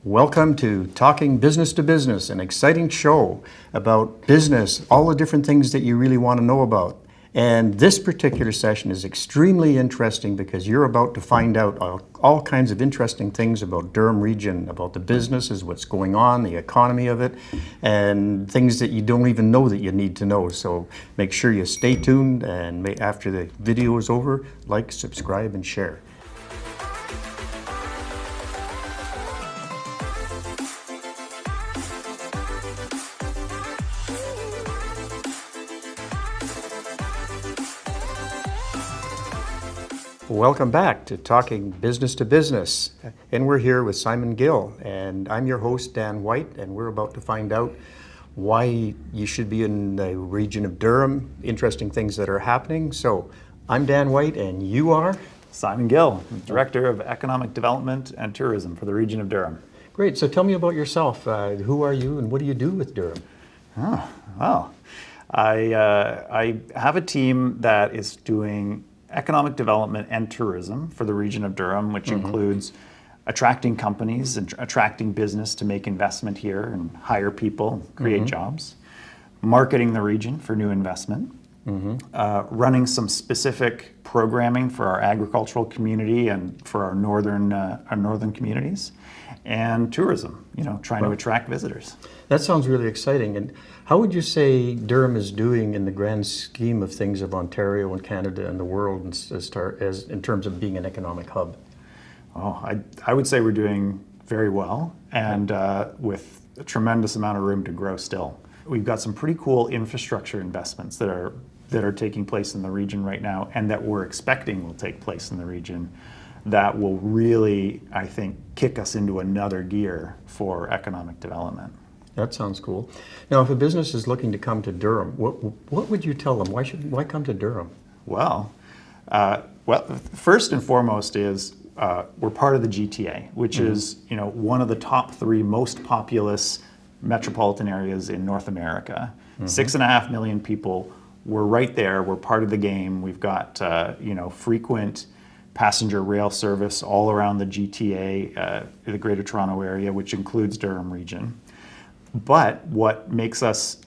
Welcome to Talking Business to Business, an exciting show about business, all the different things that you really want to know about. And this particular session is extremely interesting because you're about to find out all kinds of interesting things about Durham region, about the businesses, what's going on, the economy of it, and things that you don't even know that you need to know. So make sure you stay tuned, and after the video is over, like, subscribe, and share. Welcome back to Talking Business to Business, and we're here with Simon Gill, and I'm your host, Dan White, and we're about to find out why you should be in the region of Durham, interesting things that are happening. So I'm Dan White, and you are? Simon Gill, Director of Economic Development and Tourism for the region of Durham. Great, so tell me about yourself. Who are you and what do you do with Durham? Oh, well, I have a team that is doing economic development and tourism for the region of Durham, which includes attracting companies and attracting business to make investment here and hire people, create jobs, marketing the region for new investment, running some specific programming for our agricultural community and for our northern communities, and tourism, trying to attract visitors. That sounds really exciting. And how would you say Durham is doing in the grand scheme of things of Ontario and Canada and the world as in terms of being an economic hub? Oh, I would say we're doing very well, and with a tremendous amount of room to grow still. We've got some pretty cool infrastructure investments that are taking place in the region right now, and that we're expecting will take place in the region, that will really, I think, kick us into another gear for economic development. That sounds cool. Now, if a business is looking to come to Durham, what would you tell them? Why come to Durham? Well, first and foremost is we're part of the GTA, which is one of the top 3 most populous metropolitan areas in North America. 6.5 million people. We're right there. We're part of the game. We've got frequent passenger rail service all around the GTA, the Greater Toronto Area, which includes Durham region. But what makes us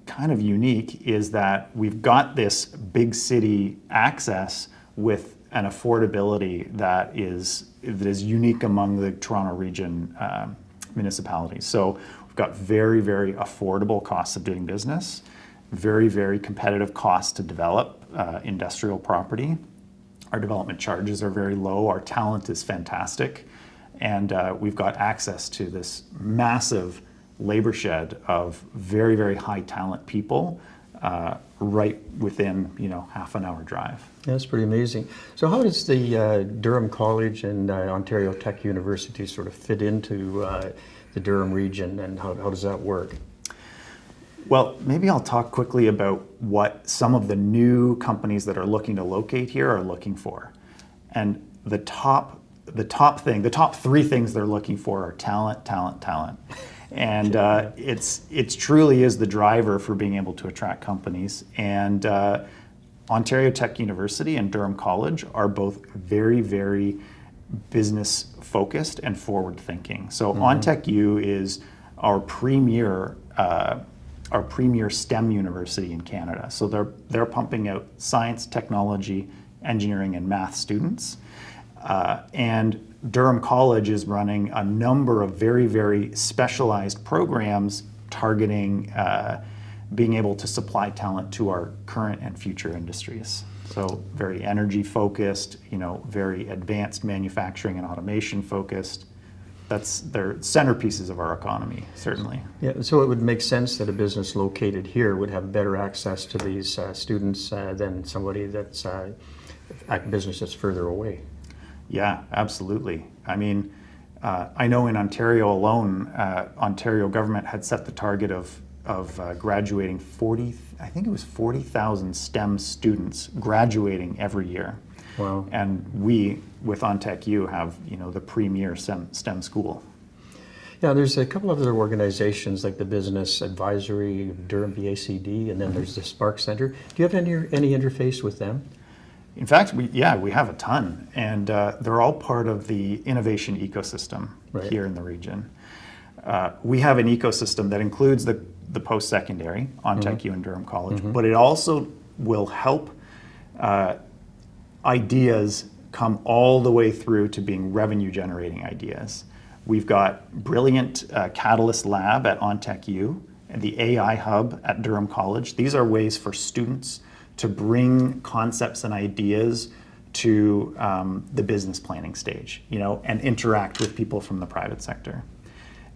kind of unique is that we've got this big city access with an affordability that is unique among the Toronto region municipalities. So we've got very, very affordable costs of doing business, very, very competitive costs to develop industrial property. Our development charges are very low. Our talent is fantastic. And we've got access to this massive labor shed of very, very high talent people right within, half an hour drive. That's pretty amazing. So how does the Durham College and Ontario Tech University sort of fit into the Durham region, and how does that work? Well, maybe I'll talk quickly about what some of the new companies that are looking to locate here are looking for. And the top 3 things they're looking for are talent, talent, talent. And it truly is the driver for being able to attract companies. And Ontario Tech University and Durham College are both very, very business focused and forward thinking. So OnTech-U is our premier STEM university in Canada. So they're pumping out science, technology, engineering, and math students. And Durham College is running a number of very, very specialized programs targeting being able to supply talent to our current and future industries. So very energy focused, very advanced manufacturing and automation focused. They're centerpieces of our economy, certainly. Yeah, so it would make sense that a business located here would have better access to these students than somebody that's a business that's further away. Yeah, absolutely. I mean, I know in Ontario alone, Ontario government had set the target of graduating 40,000 STEM students graduating every year. Wow. And we, with OnTech-U, have the premier STEM school. Yeah, there's a couple of other organizations like the Business Advisory, Durham BACD, and then there's the Spark Center. Do you have any interface with them? In fact, we have a ton, and they're all part of the innovation ecosystem here in the region. We have an ecosystem that includes the post-secondary on TechU and Durham College, but it also will help ideas come all the way through to being revenue-generating ideas. We've got brilliant Catalyst Lab at OnTechU and the AI Hub at Durham College. These are ways for students to bring concepts and ideas to the business planning stage, and interact with people from the private sector.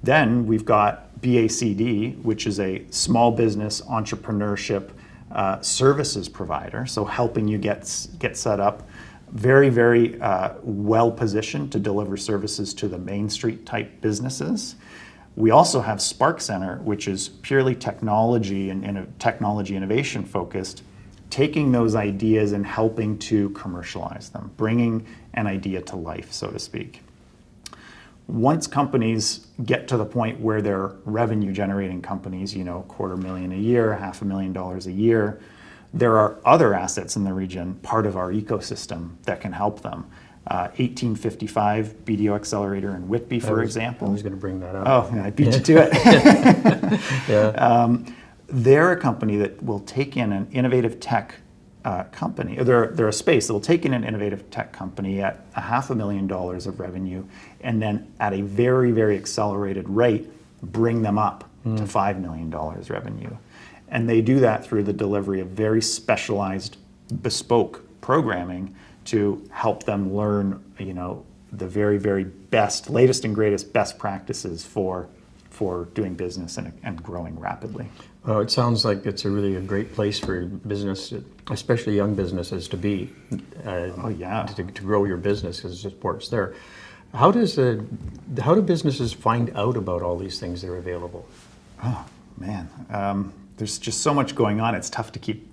Then we've got BACD, which is a small business entrepreneurship services provider, so helping you get set up. Very, very well positioned to deliver services to the Main Street type businesses. We also have Spark Center, which is purely technology and technology innovation focused, taking those ideas and helping to commercialize them, bringing an idea to life, so to speak. Once companies get to the point where they're revenue generating companies, $250,000 a year, $500,000 a year, there are other assets in the region, part of our ecosystem, that can help them. 1855 BDO Accelerator in Whitby, for example. I was going to bring that up. Oh, I beat you to it. Yeah. They're a company that will take in an innovative tech company. They're a space that will take in an innovative tech company at $500,000 of revenue, and then at a very, very accelerated rate, bring them up to $5 million revenue. And they do that through the delivery of very specialized, bespoke programming to help them learn, the very, very best, latest and greatest best practices for doing business and growing rapidly. Well, it sounds like it's a great place for business, especially young businesses, to be. To grow your business, because the support's there. How do businesses find out about all these things that are available? Oh man, there's just so much going on. It's tough to keep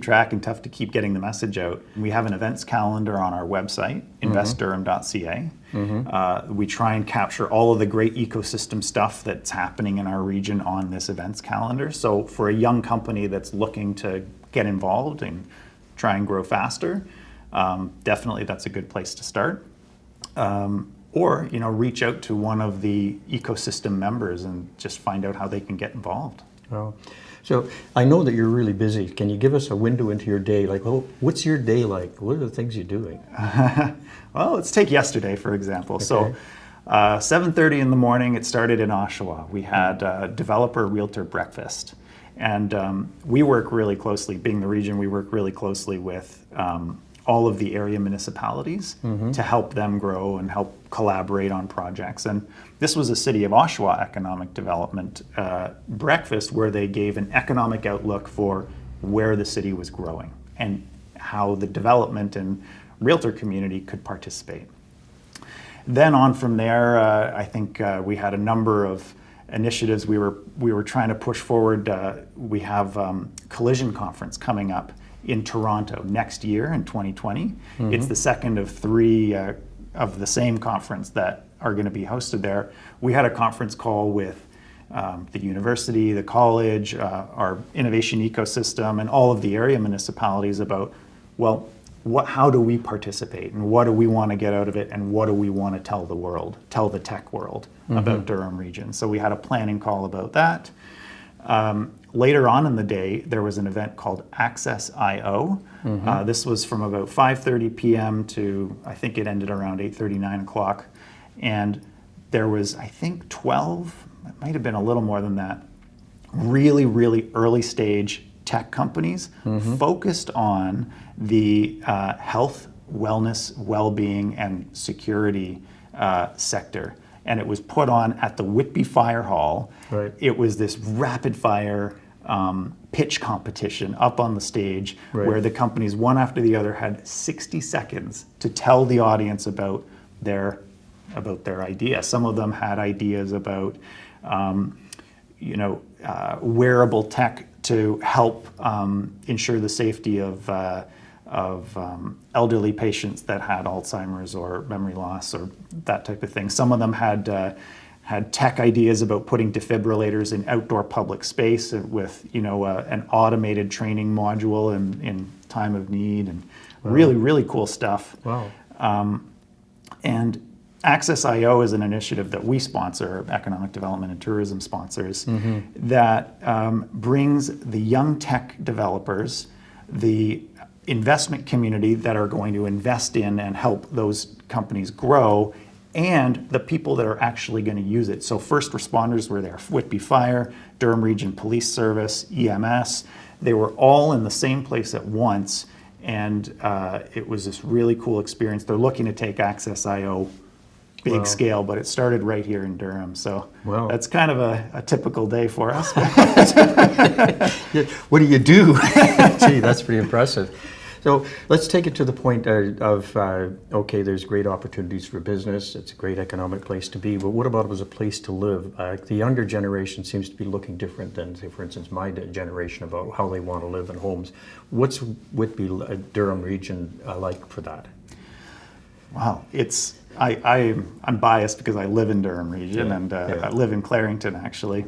track and tough to keep getting the message out. We have an events calendar on our website, investdurham.ca. We try and capture all of the great ecosystem stuff that's happening in our region on this events calendar. So for a young company that's looking to get involved and try and grow faster, definitely that's a good place to start. Or reach out to one of the ecosystem members and just find out how they can get involved. Well, so I know that you're really busy. Can you give us a window into your day? Like, what's your day like? What are the things you're doing? Well, let's take yesterday, for example. Okay. So 7:30 in the morning, it started in Oshawa. We had a developer realtor breakfast. And we work really closely, being the region, we work really closely with all of the area municipalities to help them grow and help collaborate on projects. And this was a City of Oshawa economic development breakfast where they gave an economic outlook for where the city was growing and how the development and realtor community could participate. Then on from there, I think we had a number of initiatives we were trying to push forward. We have Collision Conference coming up in Toronto next year in 2020. It's the second of three of the same conference that are going to be hosted there. We had a conference call with the university, the college, our innovation ecosystem, and all of the area municipalities about, well, how do we participate and what do we want to get out of it and what do we want to tell the world, tell the tech world about Durham region. So we had a planning call about that. Later on in the day, there was an event called Access I/O. This was from about 5:30 p.m. to, I think it ended around 8:30, 9 o'clock. And there was, I think, 12, it might have been a little more than that, really, really early stage tech companies focused on the health, wellness, well-being, and security sector. And it was put on at the Whitby Fire Hall. Right. It was this rapid fire pitch competition up on the stage where the companies, one after the other, had 60 seconds to tell the audience about their idea. Some of them had ideas about wearable tech to help ensure the safety of elderly patients that had Alzheimer's or memory loss or that type of thing. Some of them had tech ideas about putting defibrillators in outdoor public space with an automated training module in time of need. And Really, really cool stuff. Wow. And Access.io is an initiative that we sponsor, Economic Development and Tourism sponsors, that brings the young tech developers, the investment community that are going to invest in and help those companies grow, and the people that are actually going to use it. So first responders were there, Whitby Fire, Durham Region Police Service, EMS. They were all in the same place at once, and it was this really cool experience. They're looking to take Access.io big scale, but it started right here in Durham. So that's kind of a typical day for us. What do you do? Gee, that's pretty impressive. So let's take it to the point of okay, there's great opportunities for business. It's a great economic place to be, but what about as a place to live? The younger generation seems to be looking different than, say, for instance, my generation about how they want to live in homes. What's Whitby, Durham region like for that? Wow, I'm biased because I live in Durham region, and I live in Clarington, actually.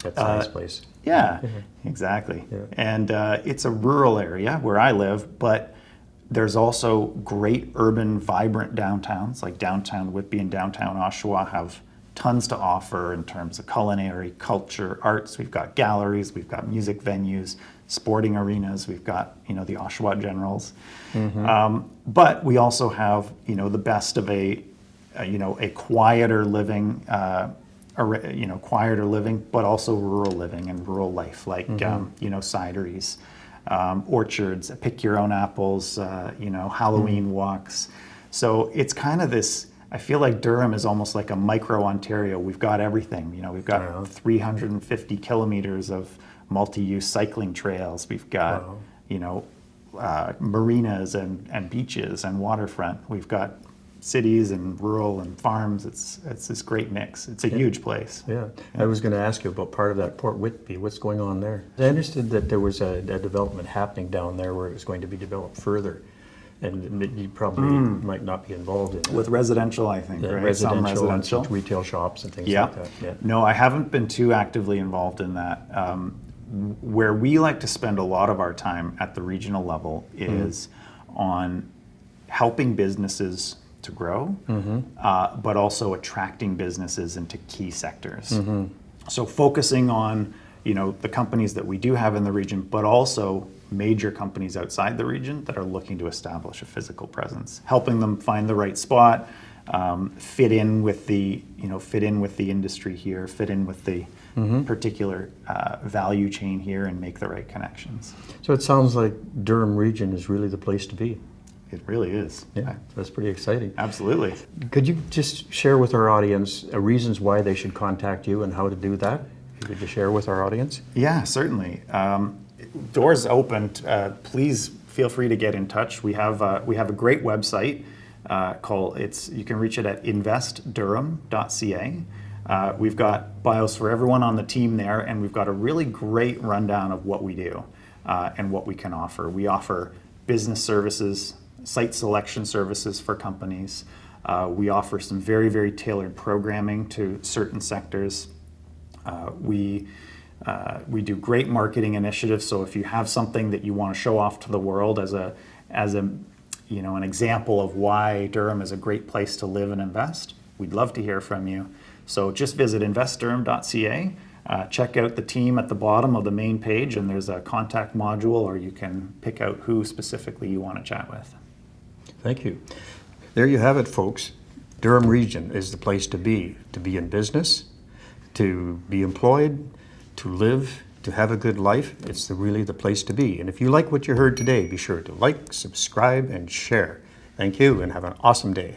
That's a nice place. Yeah, exactly. Yeah. And it's a rural area where I live, but there's also great urban, vibrant downtowns, like downtown Whitby and downtown Oshawa have tons to offer in terms of culinary, culture, arts. We've got galleries, we've got music venues, sporting arenas, we've got, the Oshawa Generals. But we also have, the best of a quieter living, quieter living, but also rural living and rural life, like, cideries, orchards, pick your own apples, Halloween walks. So it's kind of this, I feel like Durham is almost like a micro Ontario. We've got everything. We've got 350 kilometers of multi-use cycling trails. We've got, marinas and beaches and waterfront. We've got cities and rural and farms. It's this great mix. It's a huge place. Yeah. I was going to ask you about part of that, Port Whitby. What's going on there? I understood that there was a development happening down there where it was going to be developed further, and that you probably might not be involved in it. With residential, I think, right? Residential, Some residential. And retail shops and things like that. Yeah. No, I haven't been too actively involved in that. Where we like to spend a lot of our time at the regional level is on helping businesses to grow, but also attracting businesses into key sectors. So focusing on, the companies that we do have in the region, but also major companies outside the region that are looking to establish a physical presence, helping them find the right spot, fit in with the industry here, fit in with the particular value chain here, and make the right connections. So it sounds like Durham region is really the place to be. It really is. Yeah, that's pretty exciting. Absolutely. Could you just share with our audience reasons why they should contact you and how to do that? Could you share with our audience? Yeah, certainly. Doors open. Please feel free to get in touch. We have a great website you can reach it at investdurham.ca. We've got bios for everyone on the team there, and we've got a really great rundown of what we do and what we can offer. We offer business services, site selection services for companies. We offer some very, very tailored programming to certain sectors. We do great marketing initiatives. So if you have something that you want to show off to the world as an example of why Durham is a great place to live and invest, we'd love to hear from you. So just visit investdurham.ca. Check out the team at the bottom of the main page, and there's a contact module, or you can pick out who specifically you want to chat with. Thank you. There you have it, folks. Durham region is the place to be in business, to be employed, to live, to have a good life. It's really the place to be. And if you like what you heard today, be sure to like, subscribe, and share. Thank you, and have an awesome day.